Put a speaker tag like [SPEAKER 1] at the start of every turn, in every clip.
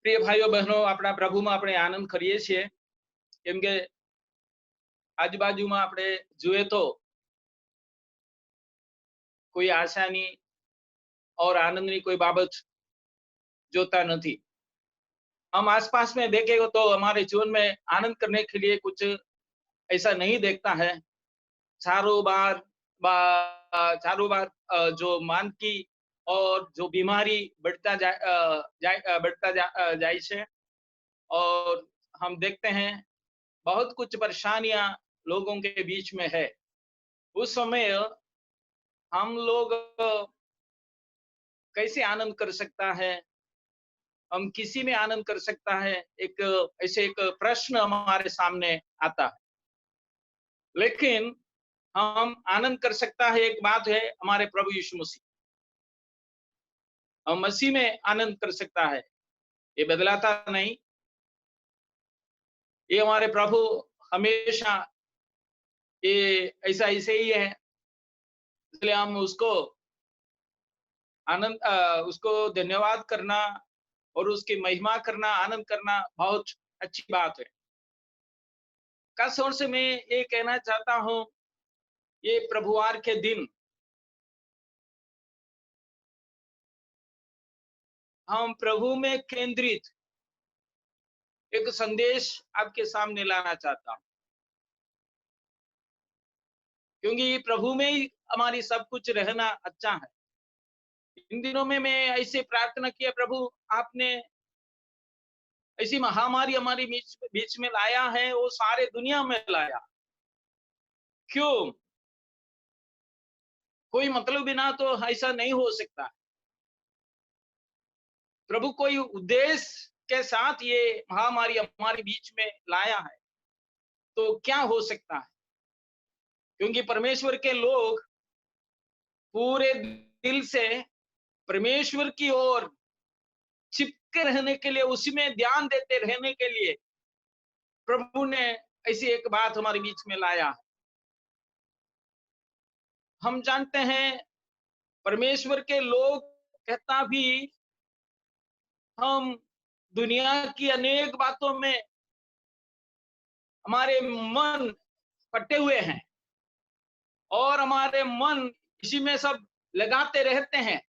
[SPEAKER 1] प्रिय भाइयों बहनों, આપણા પ્રભુમાં આપણે આનંદ કરીએ છીએ, કેમ કે આજુબાજુમાં આપણે જોઈએ તો કોઈ આશાની और आनंदની કોઈ બાબત જોતા નથી। हम आसपास में देखें तो हमारे जीवन में आनंद करने के लिए कुछ ऐसा नहीं देखता है। चारों बार जो मान की और जो बीमारी बढ़ता जाए छे, और हम देखते हैं बहुत कुछ परेशानियां लोगों के बीच में है। उस समय हम लोग कैसे आनंद कर सकता है, हम किसी में आनंद कर सकता है, ऐसे एक प्रश्न हमारे सामने आता है। लेकिन हम आनंद कर सकता है, एक बात है, हमारे प्रभु यीशु मसीह, हम मसीह में आनंद कर सकता है। ये बदलाता नहीं, ये हमारे प्रभु हमेशा ये ऐसा ऐसे ही है। इसलिए हम उसको धन्यवाद करना और उसकी महिमा करना, आनंद करना बहुत अच्छी बात है। खास तौर से मैं ये कहना चाहता हूं, ये प्रभुवार के दिन हम प्रभु में केंद्रित एक संदेश आपके सामने लाना चाहता हूं, क्योंकि प्रभु में ही हमारी सब कुछ रहना अच्छा है। इन दिनों में मैं ऐसे प्रार्थना किया, प्रभु आपने ऐसी महामारी हमारी बीच में लाया है, वो सारे दुनिया में लाया, क्यों? कोई मतलब बिना तो ऐसा नहीं हो सकता। प्रभु कोई उद्देश्य के साथ ये महामारी हमारे बीच में लाया है, तो क्या हो सकता है? क्योंकि परमेश्वर के लोग पूरे दिल से परमेश्वर की ओर चिपके रहने के लिए, उसी में ध्यान देते रहने के लिए प्रभु ने ऐसी एक बात हमारे बीच में लाया। हम जानते हैं परमेश्वर के लोग कहता भी हम दुनिया की अनेक बातों में हमारे मन पटे हुए हैं और हमारे मन इसी में सब लगाते रहते हैं।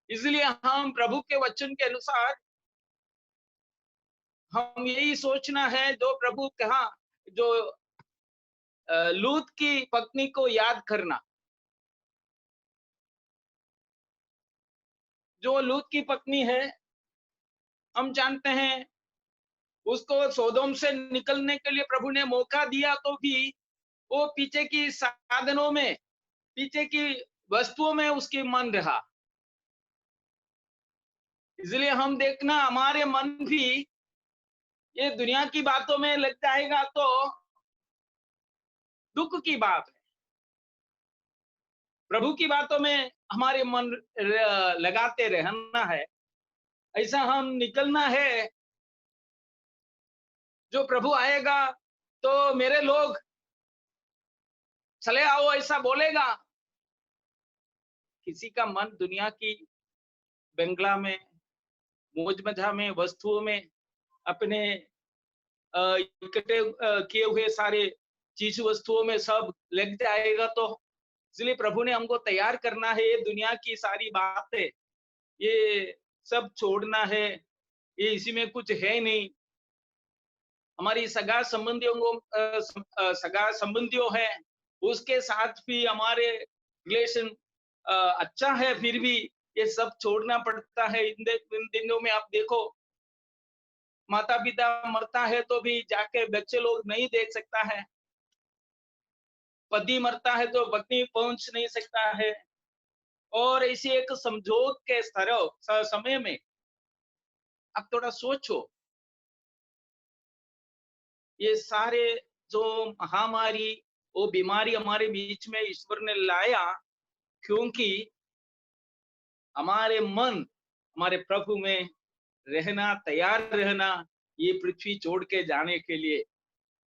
[SPEAKER 1] इसलिए हम प्रभु के वचन के अनुसार हम यही सोचना है, जो प्रभु कहा, जो लूत की पत्नी को याद करना। जो लूत की पत्नी है, हम जानते हैं उसको सोदोम से निकलने के लिए प्रभु ने मौका दिया, तो भी वो पीछे की साधनों में, पीछे की वस्तुओं में उसकी मन रहा। इसलिए हम देखना, हमारे मन भी ये दुनिया की बातों में लग जाएगा तो दुख की बात है। प्रभु की बातों में हमारे मन लगाते रहना है, ऐसा हम निकलना है। जो प्रभु आएगा तो मेरे लोग चले आओ ऐसा बोलेगा। किसी का मन दुनिया की बंगला में, मौज मजा में, वस्तुओं में, अपने इकट्ठे किए हुए सारे चीज वस्तुओं में सब लग जाएगा। तो इसलिए प्रभु ने हमको तैयार करना है, ये दुनिया की सारी बातें ये सब छोड़ना है, ये इसी में कुछ है नहीं। हमारी सगा संबंधियों है, उसके साथ भी हमारे रिलेशन अच्छा है, फिर भी ये सब छोड़ना पड़ता है। इन दिनों में आप देखो, माता पिता मरता है तो भी जाके बच्चे लोग नहीं देख सकता है, पति मरता है तो पत्नी पहुंच नहीं सकता है। और इसी एक समझौत के समय में आप थोड़ा सोचो, ये सारे जो महामारी, वो बीमारी हमारे बीच में ईश्वर ने लाया, क्योंकि हमारे मन हमारे प्रभु में रहना, तैयार रहना, ये पृथ्वी छोड़ के जाने के लिए।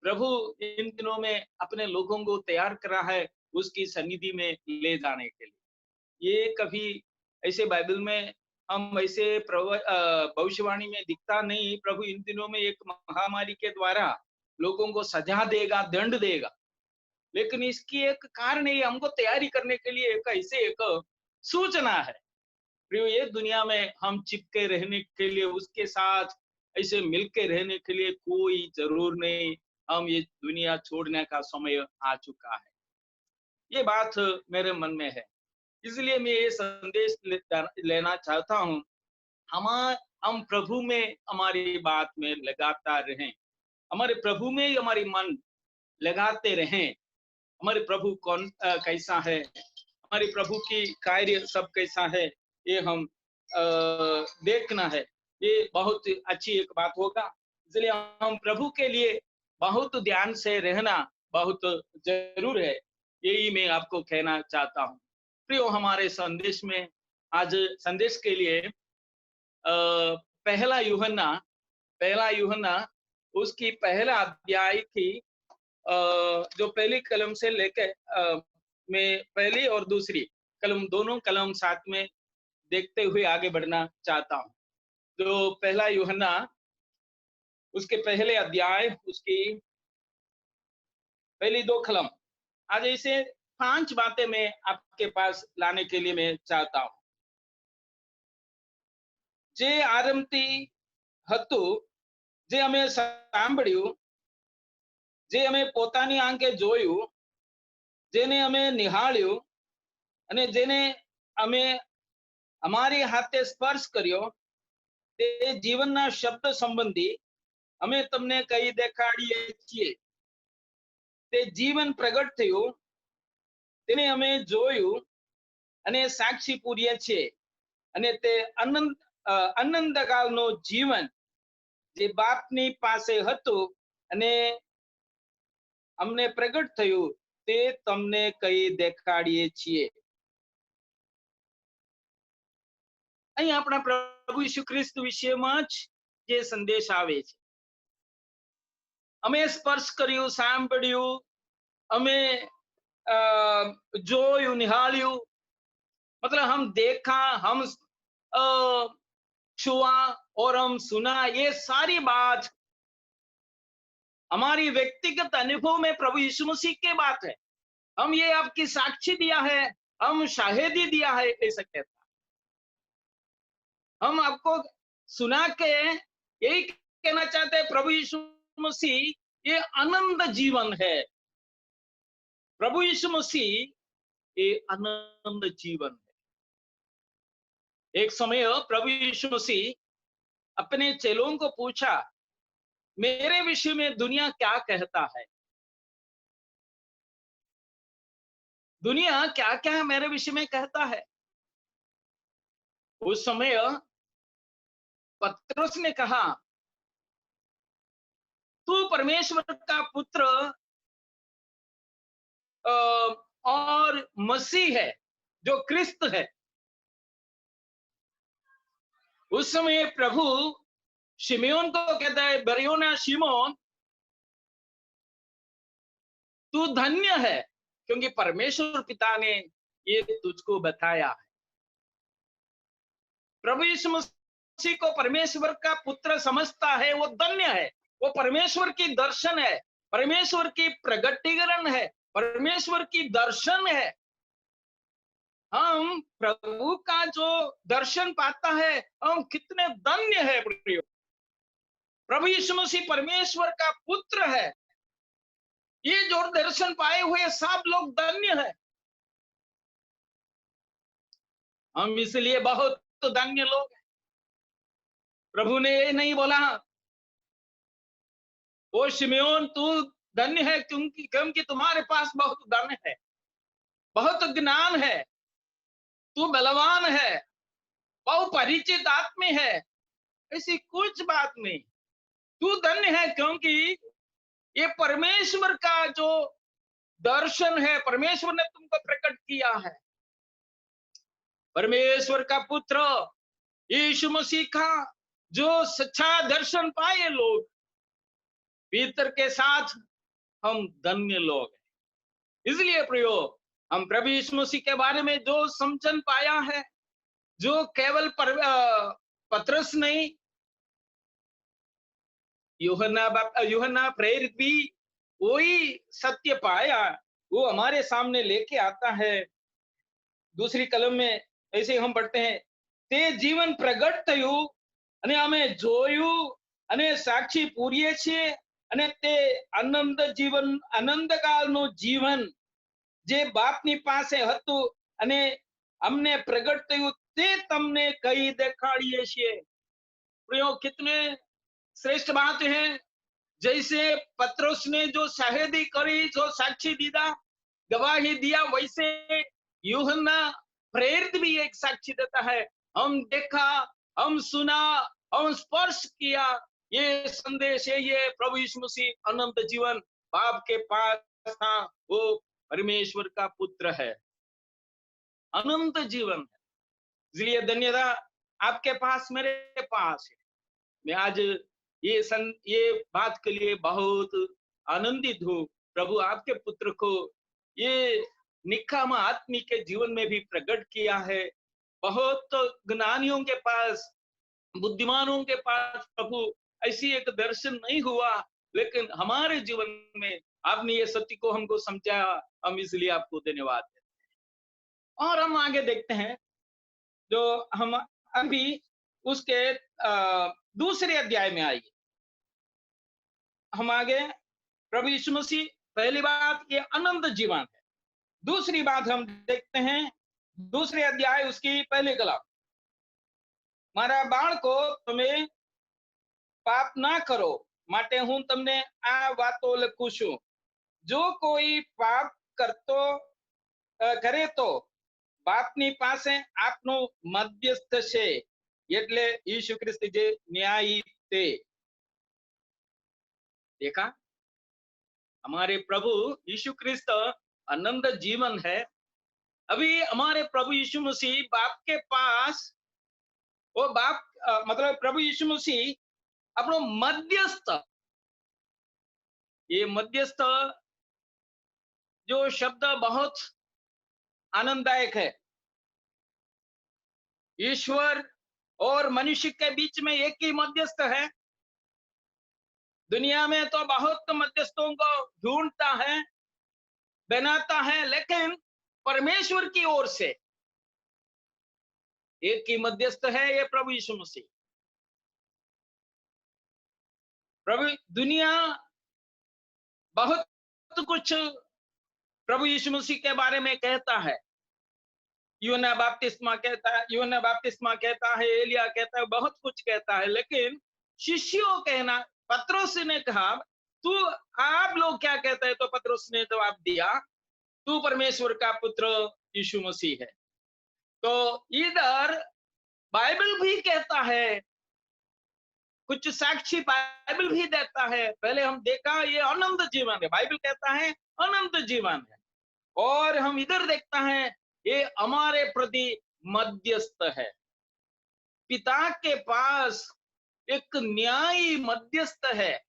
[SPEAKER 1] प्रभु इन दिनों में अपने लोगों को तैयार करा है उसकी सन्निधि में ले जाने के लिए। ये कभी ऐसे बाइबल में हम ऐसे भविष्यवाणी में दिखता नहीं, प्रभु इन दिनों में एक महामारी के द्वारा लोगों को सजा देगा, दंड देगा। लेकिन इसकी एक कारण है, हमको तैयारी करने के लिए एक ऐसे एक सूचना है। प्रियो, ये दुनिया में हम चिपके रहने के लिए, उसके साथ ऐसे मिलके रहने के लिए कोई जरूर नहीं। हम ये दुनिया छोड़ने का समय आ चुका है, ये बात मेरे मन में है। इसलिए मैं ये संदेश लेना चाहता हूँ, हम हम प्रभु में हमारी बात में लगातार रहें, हमारे प्रभु में ही हमारी मन लगाते रहें। हमारे प्रभु कौन कैसा है, हमारे प्रभु की कार्य सब कैसा है, ये हम देखना है। ये बहुत अच्छी एक बात होगा। इसलिए हम प्रभु के लिए बहुत ध्यान से रहना बहुत जरूर है, यही मैं आपको कहना चाहता हूँ। प्रियो, हमारे संदेश में आज संदेश के लिए पहला यूहन्ना उसकी पहला अध्याय की जो पहली कलम से लेकर मैं पहली और दूसरी कलम, दोनों कलम साथ में देखते हुए आगे बढ़ना चाहता हूँ। जो पहला यूहन्ना उसके पहले अध्याय, उसकी पहली 2 कलम, आज इसे 5 बातें मैं आपके पास लाने के लिए मैं चाहता हूँ। जे आरंभती હતું, જે અમે સાંભળ્યું, જે અમે પોતાની આંખે જોયું, જેને અમે નિહાળ્યું અને જેને અમે અમારી હાથે સ્પર્શ કર્યો, તે જીવનના શબ્દ સંબંધી અમે તમને કહી દેખાડીએ છીએ। તે જીવન પ્રગટ થયું, તેને અમે જોયું અને સાક્ષી પૂરીએ છીએ, અને તે અનંતકાળનું જીવન જે બાપની પાસે હતું અને અમને પ્રગટ થયું, તે તમને કહી દેખાડીએ છીએ। અહીં આપણા પ્રભુ ઈસુ ખ્રિસ્ત વિષયમાં જ જે સંદેશ આવે છે। અમે સ્પર્શ કર્યું, સાંભળ્યું, અમે જોયું, નિહાળ્યું, मतलब हम देखा, हम छुआ और हम सुना, ये सारी बात हमारी व्यक्तिगत अनुभव में प्रभु यीशु मसीह की बात है। हम ये आपकी साक्षी दिया है, हम शाहिदी दिया है, ऐसा कहता। हम आपको सुना के यही कहना चाहते हैं, प्रभु यीशु मसीह ये अनंत जीवन है। प्रभु यीशु मसीह ये अनंत जीवन है। एक समय प्रभु यीशु मसीह अपने चेलों को पूछा, मेरे विषय में दुनिया क्या कहता है? दुनिया क्या क्या मेरे विषय में कहता है? उस समय पतरस ने कहा, तू परमेश्वर का पुत्र और मसीह है, जो क्रिस्त है। उस समय प्रभु शिमोन को कहता है, बरयोना शिमोन, तू धन्य है, क्योंकि परमेश्वर पिता ने ये तुझको बताया है। प्रभु यीशु मसीह को परमेश्वर का पुत्र समझता है, वो धन्य है। वो परमेश्वर की दर्शन है, परमेश्वर की प्रगटीकरण है, परमेश्वर की दर्शन है। हम प्रभु का जो दर्शन पाता है, हम कितने धन्य है। प्रभु यीशु मसीह परमेश्वर का पुत्र है, ये जो दर्शन पाए हुए सब लोग धन्य है। हम इसलिए बहुत धन्य लोग हैं। प्रभु ने ये नहीं बोला, ओ शिमोन तू धन्य है क्योंकि तुम्हारे पास बहुत धन है, बहुत ज्ञान है, तू बलवान है, बहुत परिचित आदमी है। ऐसी कुछ बात नहीं। तू धन्य है क्योंकि ये परमेश्वर का जो दर्शन है, परमेश्वर ने तुमको प्रकट किया है। परमेश्वर का पुत्र यीशु मसीह का जो सच्चा दर्शन पाए लोग, भीतर के साथ हम धन्य लोग हैं। इसलिए प्रियो, हम प्रभु यीशु मसीह के बारे में जो समझन पाया है, जो केवल पतरस नहीं, यूहन्ना प्रेरित भी वही सत्य पाया, वो हमारे सामने लेके आता है। दूसरी कलम में ऐसे हम पढ़ते हैं, તે જીવન પ્રગટ થયું અને અમે જોયું અને સાક્ષી પૂરીએ છીએ, અને તે આનંદકાળનું જીવન જે બાપની પાસે હતું અને અમને પ્રગટ થયું તે તમને કહી દેખાડીએ છીએ। प्रियो, कितने श्रेष्ठ बात है। जैसे पतरस ने जो शाहिदी करी, जो साक्षी दीदा, गवाही दिया, वैसे यूहन्ना प्रेरित भी एक साक्षी देता है। हम देखा, हम सुना, हम स्पर्श किया, ये संदेश है, ये प्रभु यीशु मसीह अनंत जीवन बाप के पास था, वो परमेश्वर का पुत्र है, अनंत जीवन है। इसलिए धन्यता आपके पास, मेरे पास है। मैं आज ये बात के लिए बहुत आनंदित हूँ। प्रभु आपके पुत्र को ये निकामा आदमी के जीवन में भी प्रकट किया है। बहुत ज्ञानियों के पास, बुद्धिमानों के पास प्रभु ऐसी एक दर्शन नहीं हुआ, लेकिन हमारे जीवन में आपने ये सत्य को हमको समझाया। हम इसलिए आपको धन्यवाद देते हैं। और हम आगे देखते हैं, जो हम अभी उसके दूसरे अध्याय में आइए। हम आगे, प्रभु यीशु मसीह, पहली बात ये अनंत जीवन है। दूसरी बात हम देखते हैं दूसरे अध्याय उसकी पहली कलम, मारा बाळको તમે પાપ ના કરો માટે હું તમને આ વાતો લખું છું। જો કોઈ પાપ કરે તો બાપની પાસે આપનો મધ્યસ્થ છે, એટલે यीशु ख्रिस्त જે न्यायी थे। देखा, हमारे प्रभु यीशु ख्रिस्त अनंत जीवन है। अभी हमारे प्रभु यीशु मसीह बाप के पास, वो बाप मतलब प्रभु यीशु मसीह अपनो मध्यस्थ, ये मध्यस्थ जो शब्द बहुत आनंददायक है। ईश्वर और मनुष्य के बीच में एक ही मध्यस्थ है। दुनिया में तो बहुत मध्यस्थों को ढूंढता है, बनाता है, लेकिन परमेश्वर की ओर से एक ही मध्यस्थ है, ये प्रभु यीशु मसीह। प्रभु, दुनिया बहुत कुछ प्रभु यीशु मसीह के बारे में कहता है। यूहन्ना बपतिस्मा कहता है, एलिया कहता है, बहुत कुछ कहता है, लेकिन शिष्यों कहना, पतरस ने कहा, तू, आप लोग क्या कहते हैं? तो पतरस ने जवाब दिया, तू परमेश्वर का पुत्र यीशु मसीह है। तो इधर बाइबल भी कहता है, कुछ साक्षी बाइबल भी देता है। पहले हम देखा ये अनंत जीवन है, बाइबल कहता है अनंत जीवन है। और हम इधर देखता है ये हमारे प्रति मध्यस्थ है। पिता के पास एक न्यायी मध्यस्थ है।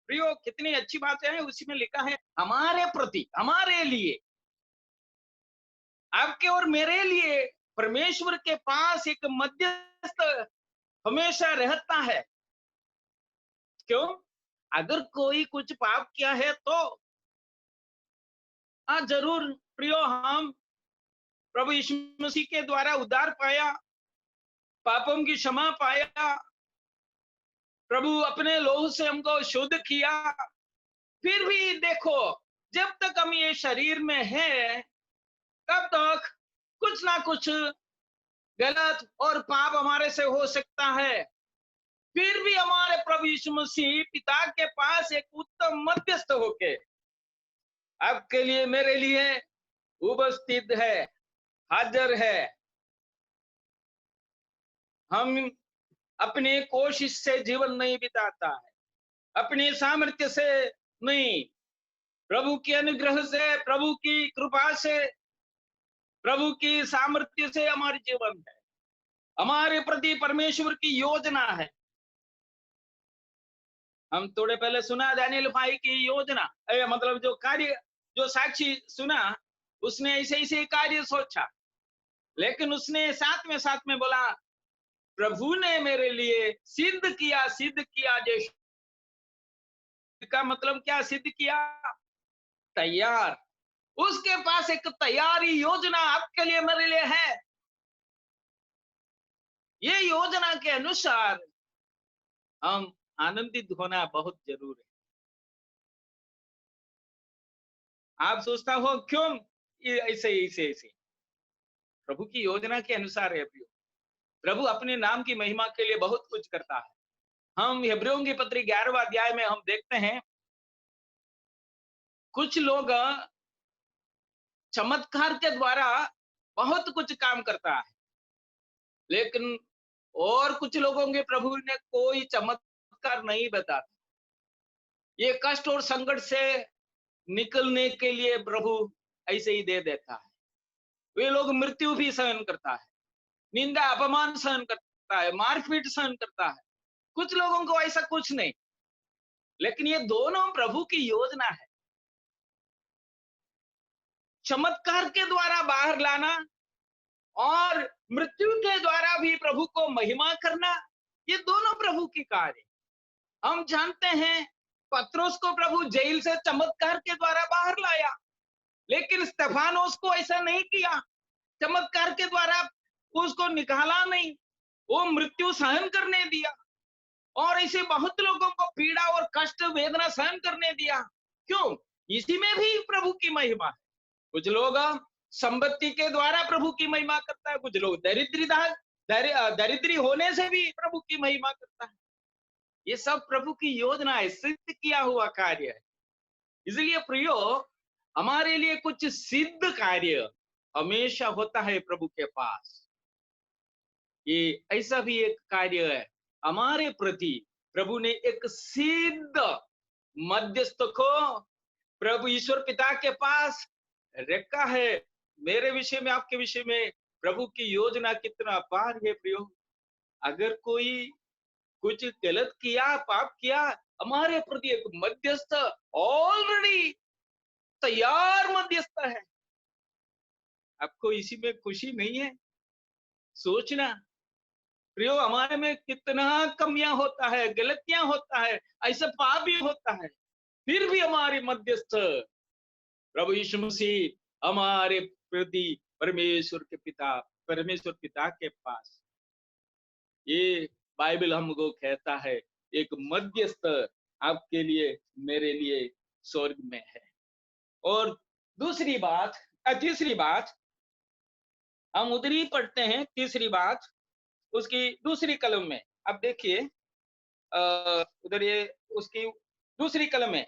[SPEAKER 1] प्रियो, कितनी अच्छी बात है, उसी में लिखा है हमारे प्रति, हमारे लिए, आपके और मेरे लिए परमेश्वर के पास एक मध्यस्थ हमेशा रहता है। क्यों? अगर कोई कुछ पाप किया है तो जरूर प्रियो, हम प्रभु यीशु मसीह के द्वारा उद्धार पाया, पापों की क्षमा पाया, प्रभु अपने लोहू से हमको शुद्ध किया। फिर भी देखो, जब तक हम ये शरीर में हैं, तब तक कुछ ना कुछ गलत और पाप हमारे से हो सकता है। फिर भी हमारे प्रभु यीशु मसीह पिता के पास एक उत्तम मध्यस्थ होके आपके लिए, मेरे लिए उपस्थित है, हाजिर है। हम अपनी कोशिश से जीवन नहीं बिताता है, अपनी सामर्थ्य से नहीं, प्रभु के अनुग्रह से, प्रभु की कृपा से, प्रभु की सामर्थ्य से हमारे जीवन है। हमारे प्रति परमेश्वर की योजना है। हम थोड़े पहले सुना दानियल भाई की योजना, मतलब जो कार्य, जो साक्षी सुना, उसने ऐसे ऐसे कार्य सोचा, लेकिन उसने साथ में बोला, प्रभु ने मेरे लिए सिद्ध किया। जैसे का मतलब क्या सिद्ध किया? तैयार। उसके पास एक तैयारी योजना आपके लिए मेरे लिए है। ये योजना के अनुसार हम आनंदित होना बहुत जरूरी है। आप सोचता हो क्यों ऐसे? प्रभु की योजना के अनुसार है प्रियो। प्रभु अपने नाम की महिमा के लिए बहुत कुछ करता है। हम इब्रियों की पत्री 11वां अध्याय में हम देखते हैं, कुछ लोग चमत्कार के द्वारा बहुत कुछ काम करता है, लेकिन और कुछ लोगों के प्रभु ने कोई चमत्कार नहीं बताता। ये कष्ट और संकट से निकलने के लिए प्रभु ऐसे ही दे देता है। वे लोग मृत्यु भी सहन करता है, निंदा अपमान सहन करता है, मारपीट सहन करता है। कुछ लोगों को ऐसा कुछ नहीं, लेकिन ये दोनों प्रभु की योजना है। चमत्कार के द्वारा बाहर लाना और मृत्यु के द्वारा भी प्रभु को महिमा करना, ये दोनों प्रभु की कार्य। हम जानते हैं पत्रोस को प्रभु जेल से चमत्कार के द्वारा बाहर लाया, लेकिन स्तेफानोस को ऐसा नहीं किया। चमत्कार के द्वारा उसको निकाला नहीं, वो मृत्यु सहन करने दिया और ऐसे बहुत लोगों को पीड़ा और कष्ट वेदना सहन करने दिया। क्यों? इसी में भी प्रभु की महिमा है। कुछ लोग संपत्ति के द्वारा प्रभु की महिमा करता है, कुछ लोग दरिद्री होने से भी प्रभु की महिमा करता है। ये सब प्रभु की योजना है, सिद्ध किया हुआ कार्य है। इसलिए प्रियो, हमारे लिए कुछ सिद्ध कार्य हमेशा होता है प्रभु के पास। ये ऐसा भी एक कार्य है हमारे प्रति। प्रभु ने एक सिद्ध मध्यस्थ को प्रभु ईश्वर पिता के पास रखा है। मेरे विषय में, आपके विषय में प्रभु की योजना कितना अपार है प्रियो। अगर कोई कुछ गलत किया, पाप किया, हमारे प्रति एक मध्यस्थ ऑलरेडी तैयार मध्यस्थ है। आपको इसी में खुशी नहीं है? सोचना प्रियो, हमारे में कितना कमियां होता है, गलतियां होता है, ऐसा पाप भी होता है, फिर भी हमारे मध्यस्थ प्रभु यीशु मसीह हमारे प्रति परमेश्वर पिता के पास। ये बाइबल हमको कहता है एक मध्यस्थ आपके लिए मेरे लिए स्वर्ग में है। और तीसरी बात हम उधर ही पढ़ते हैं। तीसरी बात उसकी दूसरी कलम में, अब देखिए उधर ये उसकी दूसरी कलम में,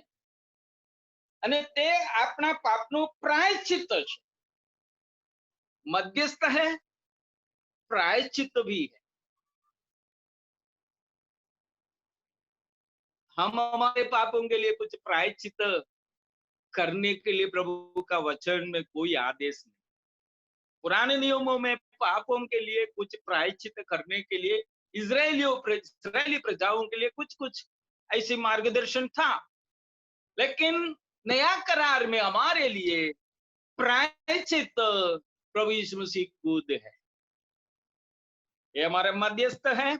[SPEAKER 1] અને તે આપણા પાપનું प्रायश्चित છે। मध्यस्थ है, प्रायश्चित भी है। हम हमारे पापों के लिए कुछ प्रायश्चित करने के लिए प्रभु का वचन में कोई आदेश नहीं। पुराने नियमों में पापों के लिए कुछ प्रायश्चित करने के लिए इजरायली प्रजाओं के लिए कुछ कुछ ऐसे मार्गदर्शन था, लेकिन नया करार में हमारे लिए प्रायश्चित प्रभु यीशु मसीह खुद है। ये हमारे मध्यस्थ है,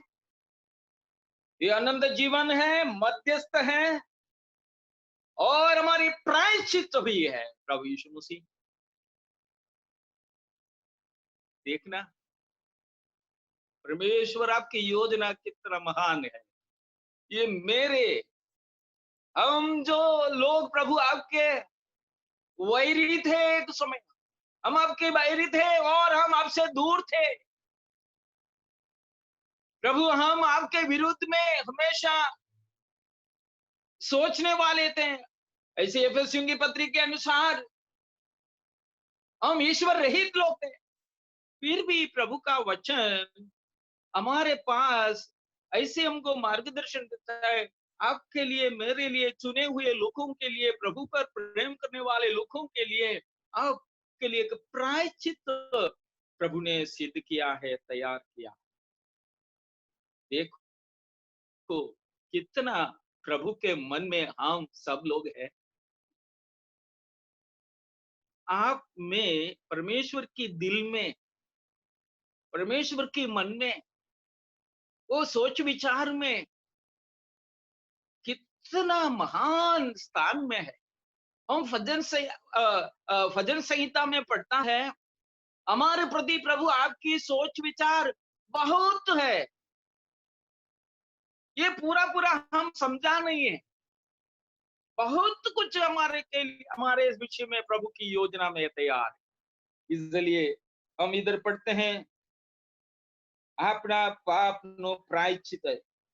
[SPEAKER 1] ये अनंत जीवन है, मध्यस्थ है और हमारी प्रायश्चित भी है प्रभु यीशु मसीह। देखना परमेश्वर आपकी योजना कितना महान है। ये मेरे, हम जो लोग प्रभु आपके वैरी थे, एक समय हम आपके वैरी थे और हम आपसे दूर थे प्रभु, हम आपके विरुद्ध में हमेशा सोचने वाले थे। ऐसे एफेसियों की पत्री के अनुसार हम ईश्वर रहित लोग थे, फिर भी प्रभु का वचन हमारे पास ऐसे हमको मार्गदर्शन देता है। आपके लिए, मेरे लिए, चुने हुए लोगों के लिए, प्रभु पर प्रेम करने वाले लोगों के लिए, आपके लिए एक प्रायश्चित प्रभु ने सिद्ध किया है, तैयार किया। देखो कितना प्रभु के मन में हम सब लोग हैं। आप में परमेश्वर की दिल में परमेश्वर के मन में, वो सोच विचार में कितना महान स्थान में है। हम भजन संहिता में पढ़ता है, हमारे प्रति प्रभु आपकी सोच विचार बहुत है। ये पूरा पूरा हम समझा नहीं है, बहुत कुछ हमारे के लिए, हमारे इस विषय में प्रभु की योजना में तैयार है। इसलिए हम इधर पढ़ते हैं, આપણા પાપનો પ્રાયશ્ચિત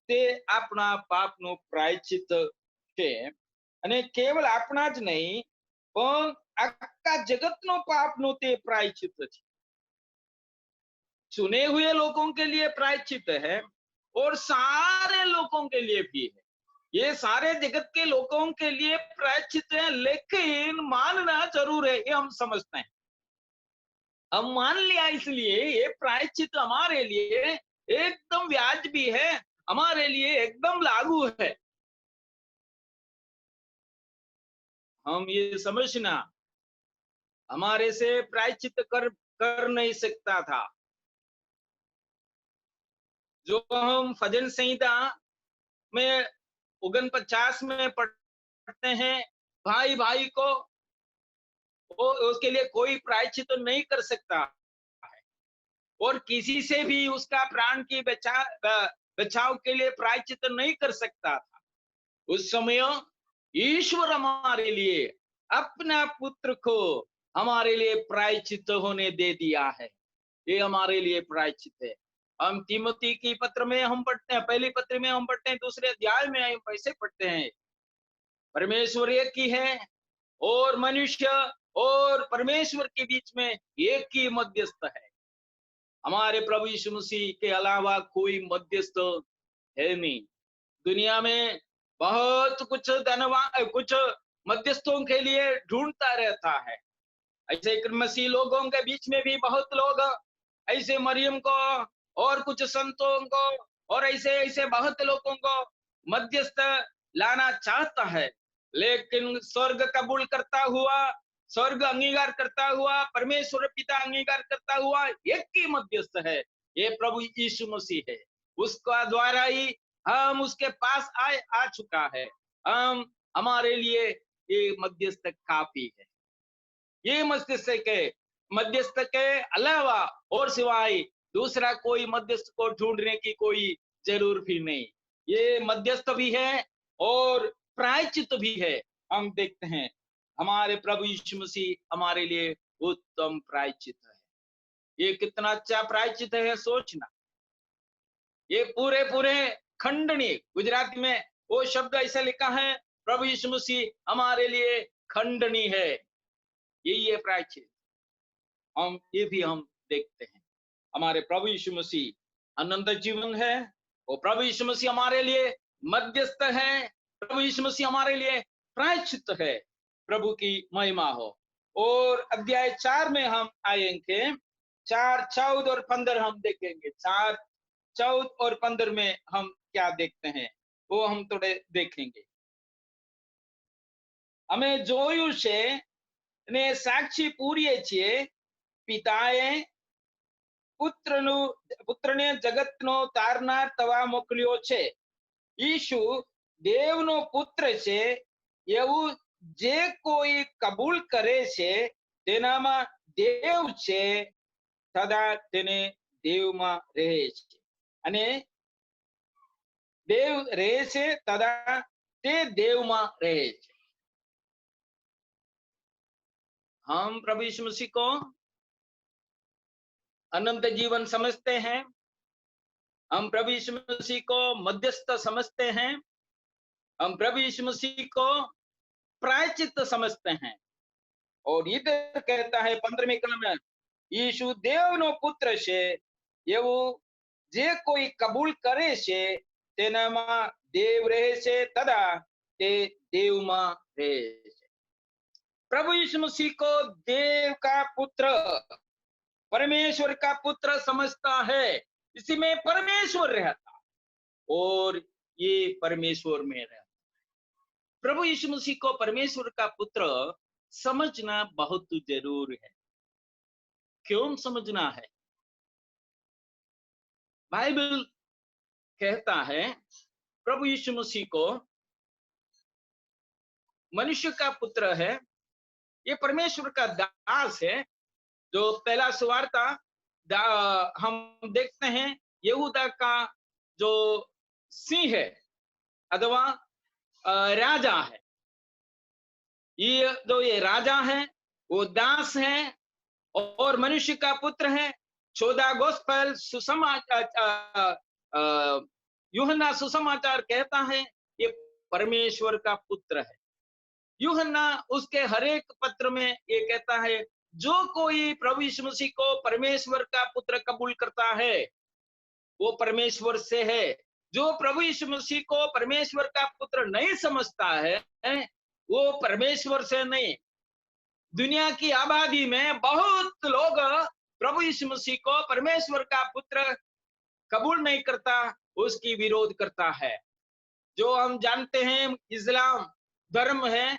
[SPEAKER 1] તે આપણા પાપનો પ્રાયશ્ચિત છે, અને કેવલ આપણા જ નહીં પણ આખા જગતનો પાપનો તે પ્રાયશ્ચિત છે। चुने हुए लोगों के लिए प्रायश्चित है और सारे लोगों के लिए भी है। ये सारे जगत के लोगों के लिए प्रायश्चित है, लेकिन मानना जरूर है, ये हम समझते हैं। हम मान लिया, इसलिए ये प्रायश्चित हमारे लिए एकदम वाजिबी है, हमारे लिए एकदम लागू है। हम ये समझना, हमारे से प्रायश्चित कर नहीं सकता था। जो हम भजन संहिता में 49 में पढ़ते हैं, भाई भाई को वो उसके लिए कोई प्रायश्चित तो नहीं कर सकता है, और किसी से भी उसका प्राण की बचाव के लिए प्रायश्चित नहीं कर सकता था। उस समय ईश्वर हमारे लिए अपना पुत्र को हमारे लिए प्रायश्चित होने दे दिया है। ये हमारे लिए प्रायश्चित है। हम तीमुथी की पत्र में हम पढ़ते हैं, पहली पत्र में हम पढ़ते हैं, दूसरे अध्याय में हम ऐसे पढ़ते हैं, परमेश्वर एक ही है और मनुष्य और परमेश्वर के बीच में एक ही मध्यस्थ है। हमारे प्रभु यीशु मसीह के अलावा कोई मध्यस्थ है नहीं। दुनिया में बहुत कुछ कुछ मध्यस्थों के लिए ढूंढता रहता है। ऐसे मसीह लोगों के बीच में भी बहुत लोग ऐसे मरियम को और कुछ संतों को और ऐसे ऐसे बहुत लोगों को मध्यस्थ लाना चाहता है, लेकिन स्वर्ग कबूल करता हुआ, स्वर्ग अंगीकार करता हुआ, परमेश्वर पिता अंगीकार करता हुआ एक ही मध्यस्थ है, ये प्रभु यीशु मसीह है। उसका द्वारा ही हम उसके पास आ चुका है। हम हमारे लिए ये मध्यस्थ काफी है। ये मध्यस्थ के अलावा और सिवाय दूसरा कोई मध्यस्थ को ढूंढने की कोई जरूरत भी नहीं। ये मध्यस्थ भी है और प्रायश्चित भी है। हम देखते हैं हमारे प्रभु यीशु मसीह हमारे लिए उत्तम प्रायश्चित है। ये कितना अच्छा प्रायश्चित है, सोचना। ये पूरे पूरे खंडनीय, गुजराती में वो शब्द ऐसा लिखा है, प्रभु यीशु मसीह हमारे लिए खंडनीय है। यही है प्रायश्चित। हम ये भी हम देखते हैं, हमारे प्रभु यीशु मसीह अनंत जीवन है, और प्रभु यीशु मसीह हमारे लिए मध्यस्थ है, प्रभु यीशु मसीह हमारे लिए प्रायश्चित है। प्रभु की महिमा हो। और अध्याय 4 में हम आएंगे, 4, 14 और 15 हम देखेंगे। 4, 14 और 15 में हम क्या देखते हैं वो हम थोड़े देखेंगे। અમે જોયું છે ને સાક્ષી પૂરીએ છીએ, પિતાએ પુત્રને જગતનો તારનાર થવા મોકલ્યો છે। ઈશુ દેવનો પુત્ર છે એવું જે કોઈ કબૂલ કરે છે તેનામાં દેવ છે, સદા તેને દેવમાં રહે છે, અને દેવ રહે છે, સદા તે દેવમાં રહે છે। हम प्रभु यीशु मसीह को अनंत जीवन समझते हैं, हम प्रभु यीशु मसीह को मध्यस्थ समझते हैं, हम प्रभु यीशु मसीह को प्रायश्चित समझते हैं। और इधर कहता है 15वें कलम में, यीशु देवनो पुत्र छे एवं जे कोई कबूल करे छे तेनामा देव रहे छे, तदा ते देवमा रहे छे। प्रभु यीशु मसीह को देव का पुत्र, परमेश्वर का पुत्र समझता है। इसी में परमेश्वर रहता और ये परमेश्वर में रहता। प्रभु यीशु मसीह को परमेश्वर का पुत्र समझना बहुत जरूर है। क्यों समझना है? बाइबल कहता है प्रभु यीशु मसीह को मनुष्य का पुत्र है, ये परमेश्वर का दास है। जो पहला सुवार्ता हम देखते हैं, यहूदा का जो सिंह है अथवा राजा है, ये राजा है, वो दास है और मनुष्य का पुत्र है। 14 गोस्पेल यूहन्ना सुसमाचार कहता है ये परमेश्वर का पुत्र है। यूहन्ना उसके हर एक पत्र में ये कहता है, जो कोई प्रभु यीशु मसीह को परमेश्वर का पुत्र कबूल करता है वो परमेश्वर से है। जो प्रभु यीशु मसीह को परमेश्वर का पुत्र नहीं समझता है वो परमेश्वर से नहीं। दुनिया की आबादी में बहुत लोग प्रभु यीशु मसीह को परमेश्वर का पुत्र कबूल नहीं करता, उसकी विरोध करता है। जो हम जानते हैं इस्लाम धर्म है,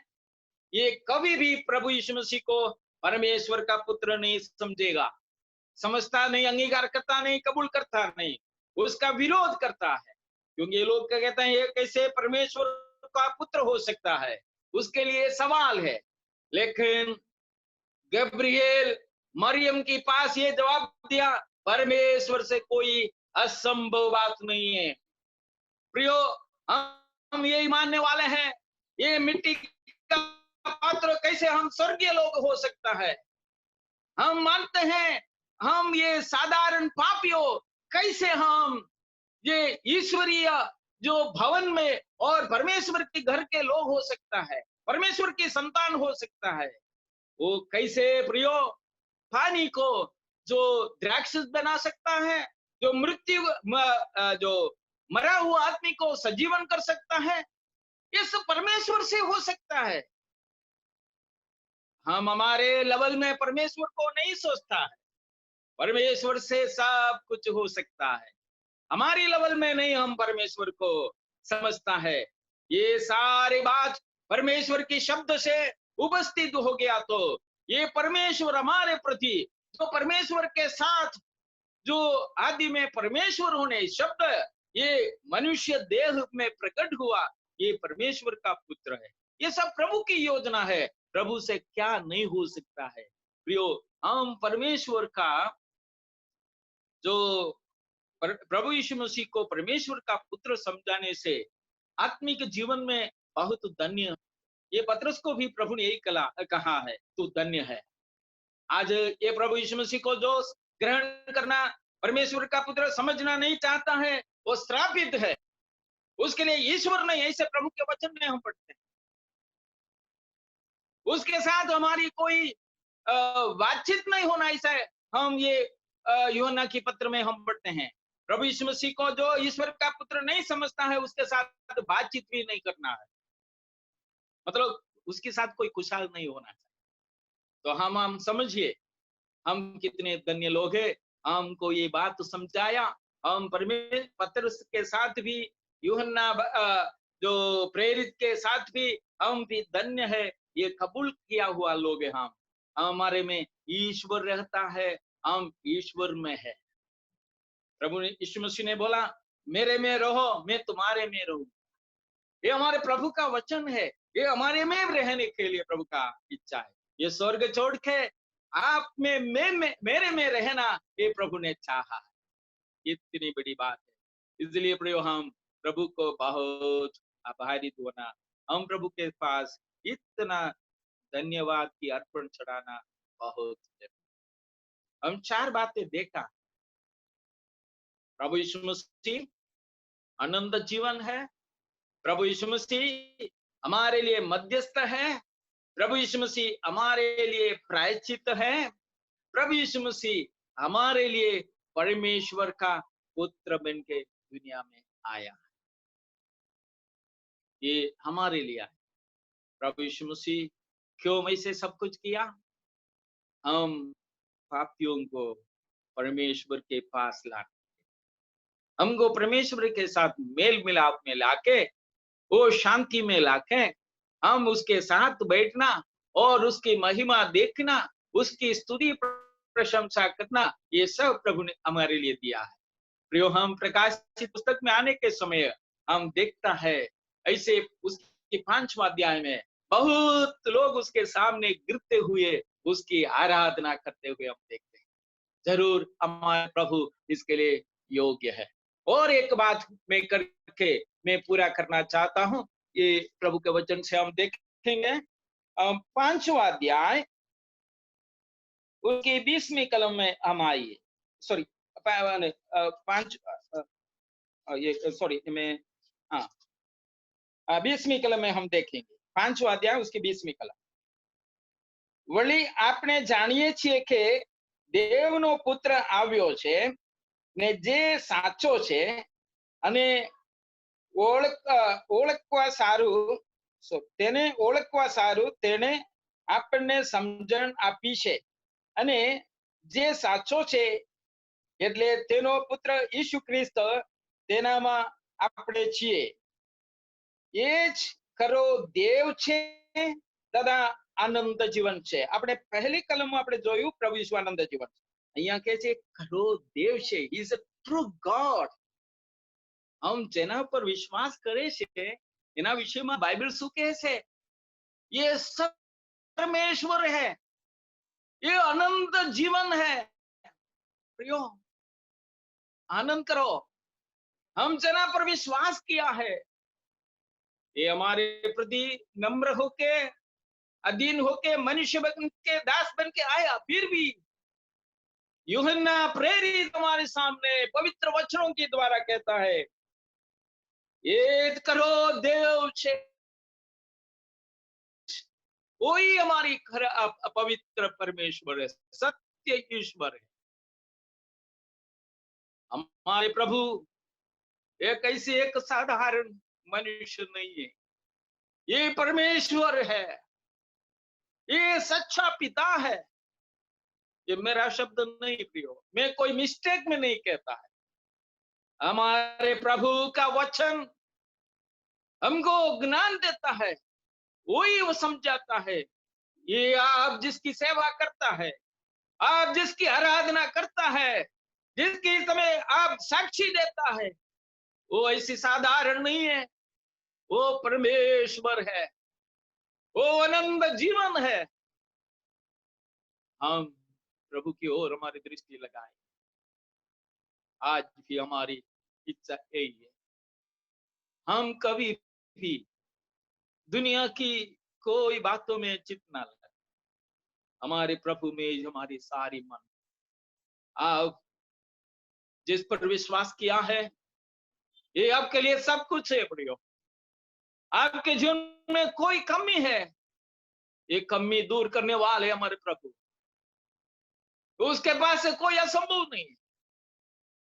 [SPEAKER 1] ये कभी भी प्रभु यीशु मसीह को परमेश्वर का पुत्र नहीं समझेगा, समझता नहीं, अंगीकार करता नहीं, कबूल करता नहीं, उसका विरोध करता है। क्योंकि ये लोग क्या कहते हैं, ये कैसे परमेश्वर का पुत्र हो सकता है, उसके लिए सवाल है। लेकिन गब्रिएल मरियम के पास ये जवाब दिया, परमेश्वर से कोई असंभव बात नहीं है। प्रियो, हम यही मानने वाले हैं, ये मिट्टी का पात्र कैसे हम स्वर्गीय लोग हो सकता है। हम मानते हैं हम ये साधारण पापियों कैसे हम ये ईश्वरीय जो भवन में और परमेश्वर के घर के लोग हो सकता है, परमेश्वर की संतान हो सकता है। वो कैसे प्रियो पानी को जो द्राक्षस बना सकता है, जो मृत्यु जो मरा हुआ आदमी को सजीवन कर सकता है, इस परमेश्वर से हो सकता है। हम हमारे लेवल में परमेश्वर को नहीं सोचता है, परमेश्वर से सब कुछ हो सकता है। हमारी लेवल में नहीं हम परमेश्वर को समझता है। ये सारी बात परमेश्वर के शब्द से उपस्थित हो गया तो ये परमेश्वर हमारे प्रति जो परमेश्वर के साथ जो आदि में परमेश्वर होने शब्द ये मनुष्य देह में प्रकट हुआ, ये परमेश्वर का पुत्र है। ये सब प्रभु की योजना है, प्रभु से क्या नहीं हो सकता है। प्रियो, हम परमेश्वर का जो प्रभु यीशु मसीह को परमेश्वर का पुत्र समझाने से आत्मिक जीवन में बहुत धन्य, ये पतरस को भी प्रभु ने यही कहा है, तू धन्य है। आज ये प्रभु यीशु मसीह को जो ग्रहण करना, परमेश्वर का पुत्र समझना नहीं चाहता है, वो श्रापित है। उसके लिए ईश्वर नहीं, ऐसे प्रभु के वचन में हम पढ़ते हैं। उसके साथ हमारी कोई बातचीत नहीं होना, ऐसा हम ये यूहन्ना की पत्र में हम पढ़ते हैं। प्रभु यीशु मसीह को जो ईश्वर का पुत्र नहीं समझता है, उसके साथ बातचीत भी नहीं करना है, मतलब उसके साथ कोई खुशहाल नहीं होना चाहिए। तो हम समझिए हम कितने धन्य लोग हैं, हमको ये बात समझाया। हम परमेश्वर पतरस के साथ भी, यूहन्ना जो प्रेरित के साथ भी हम भी धन्य है, ये कबूल किया हुआ लोग हैं। हम हमारे में ईश्वर रहता है, हम ईश्वर में है। प्रभु यीशु मसीह ने बोला, मेरे में रहो, मैं तुम्हारे में रहूं। ये हमारे प्रभु का वचन है, ये हमारे में रहने के लिए प्रभु का इच्छा है। ये स्वर्ग छोड़ के आप में मेरे में रहना ये प्रभु ने चाहा है। इतनी बड़ी बात है, इसलिए प्रियो हम प्रभु को बहुत आभारित होना, हम प्रभु के पास इतना धन्यवाद की अर्पण चढ़ाना बहुत जरूरी। हम 4 बातें देखा। प्रभु यीशु मसीह आनंद जीवन है, प्रभु यीशु मसीह हमारे लिए मध्यस्थ है, प्रभु यीशु मसीह हमारे लिए प्रायश्चित है, प्रभु यीशु मसीह हमारे लिए परमेश्वर का पुत्र बन के दुनिया में आया है। ये हमारे लिए है। प्रभु यीशु मसीह क्यों ऐसे सब कुछ किया? हम पापियों को परमेश्वर के पास लाने, हमको परमेश्वर के साथ मेल मिलाप में लाके, वो शांति में लाके हम उसके साथ बैठना और उसकी महिमा देखना, उसकी स्तुति प्रशंसा करना, ये सब प्रभु ने हमारे लिए दिया है। प्रियो, हम प्रकाशित पुस्तक में आने के समय हम देखता है ऐसे उसके 5वां अध्याय में बहुत लोग उसके सामने गिरते हुए उसकी आराधना करते हुए हम देखते हैं। जरूर हमारे प्रभु इसके लिए योग्य है। और एक बात मैं करके मैं पूरा करना चाहता हूं, ये प्रभु के वचन से हम देखेंगे 5वां अध्याय उसकी 20वीं कलम में हम आइए। सॉरी, 5 ये सॉरी मैं हाँ 20वीं कलम में हम देखेंगे। 5वां अध्याय उसकी 20वीं कलम। वળી આપણે જાણીએ છીએ કે દેવનો પુત્ર આવ્યો છે ને જે સાચો છે અને ઓળખવા સારું તેને ઓળખવા સારું તેને આપણને સમજણ આપી છે અને જે સાચો છે એટલે તેનો પુત્ર ઈસુ ખ્રિસ્ત તેનામાં આપણે છીએ। એ જ ખરો દેવ છે તથા આનંદ જીવન છે। આપણે પહેલી કલમમાં આપણે જોયું પ્રભુ ઈસુ આનંદ જીવન છે। અહીંયા કહે છે ખરો દેવ છે, he is a true God. हम જેના પર વિશ્વાસ કરે છે એના વિષયમાં બાઇબલ શું કહે છે? ये परमेश्वर है, ये अनंत जीवन है। प्रियो, आनंद करो। हम जना पर विश्वास किया है, ये हमारे प्रति नम्र होके अधीन होके मनुष्य बन के दास बन के आया, फिर भी यूहन्ना प्रेरित हमारे सामने पवित्र वचनों के द्वारा कहता है ये करो देव छे, वही हमारी पवित्र परमेश्वर है, सत्य ईश्वर है। हमारे प्रभु एक ऐसे एक साधारण मनुष्य नहीं है, ये परमेश्वर है, ये सच्चा पिता है। ये मेरा शब्द नहीं प्रियो, मैं कोई मिस्टेक में नहीं कहता है। हमारे प्रभु का वचन हमको ज्ञान देता है, वही वो समझाता है। ये आप जिसकी सेवा करता है, आप जिसकी आराधना करता है, जिसकी समय आप साक्षी देता है, वो ऐसी साधारण नहीं है, वो परमेश्वर है, वो अनंत जीवन है। हम प्रभु की ओर हमारी दृष्टि लगाए। आज भी हमारी इच्छा यही है, हम कभी भी दुनिया की कोई बातों में चित ना लगे, हमारे प्रभु में हमारी सारी मन। आप जिस पर विश्वास किया है ये आपके लिए सब कुछ है प्रियो। आपके जीवन में कोई कमी है, ये कमी दूर करने वाले हमारे प्रभु, उसके पास से कोई असंभव नहीं है।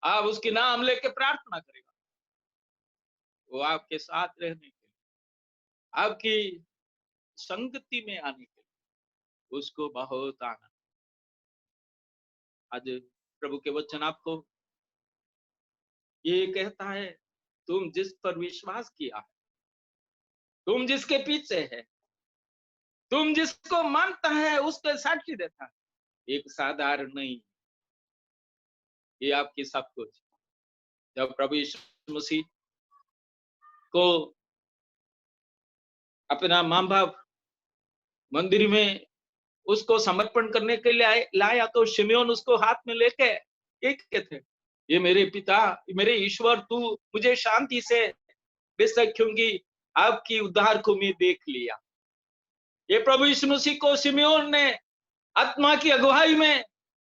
[SPEAKER 1] आप उसके नाम लेके प्रार्थना करेगा, वो आपके साथ रहने के लिए, आपकी संगति में आने के लिए उसको बहुत आनंद। आज प्रभु के वचन आपको ये कहता है, तुम जिस पर विश्वास किया है, तुम जिसके पीछे है, तुम जिसको मानता है, उस पर साक्षी देता है, एक साधारण नहीं, ये आपकी सब कुछ। जब प्रभु यीशु मसीह को अपना मां बाप मंदिर में उसको समर्पण करने के लिए लाया तो शिमयोन उसको हाथ में लेके एक कहते, ये मेरे पिता, मेरे ईश्वर, तू मुझे शांति से बेशक, क्योंकि आपकी उद्धार को मैं देख लिया। ये प्रभु यीशु मसीह को शिमयोन ने आत्मा की अगुवाई में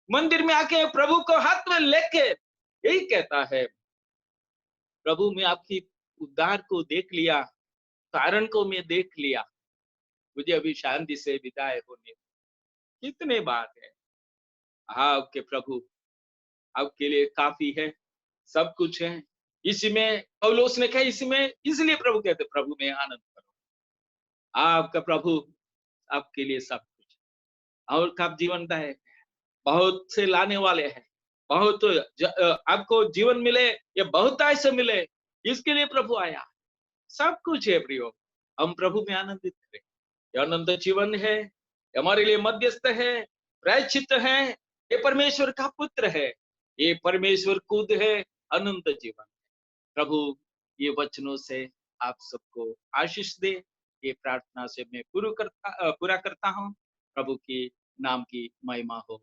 [SPEAKER 1] मंदिर में आके प्रभु को हाथ में लेके यही कहता है, प्रभु मैं आपकी उद्धार को देख लिया, कारण को मैं देख लिया, मुझे अभी शांति से विदाई होने। कितने बात है, आपके प्रभु आपके लिए काफी है, सब कुछ है। इसमें पौलुस ने कहा, इसमें इसलिए प्रभु कहते प्रभु में आनंद करो। आपका प्रभु आपके लिए सब कुछ, और कब जीवन है, बहुत से लाने वाले हैं, बहुत आपको जीवन मिले, ये बहुत से मिले, इसके लिए प्रभु आया। सब कुछ है प्रियो, हम प्रभु में आनंदित करें। ये आनंद जीवन है, हमारे लिए मध्यस्थ है, प्रायश्चित है, ये परमेश्वर का पुत्र है, ये परमेश्वर खुद है, अनंत जीवन। प्रभु ये वचनों से आप सबको आशीष दे, ये प्रार्थना से मैं पूरा करता हूँ। प्रभु के नाम की महिमा हो।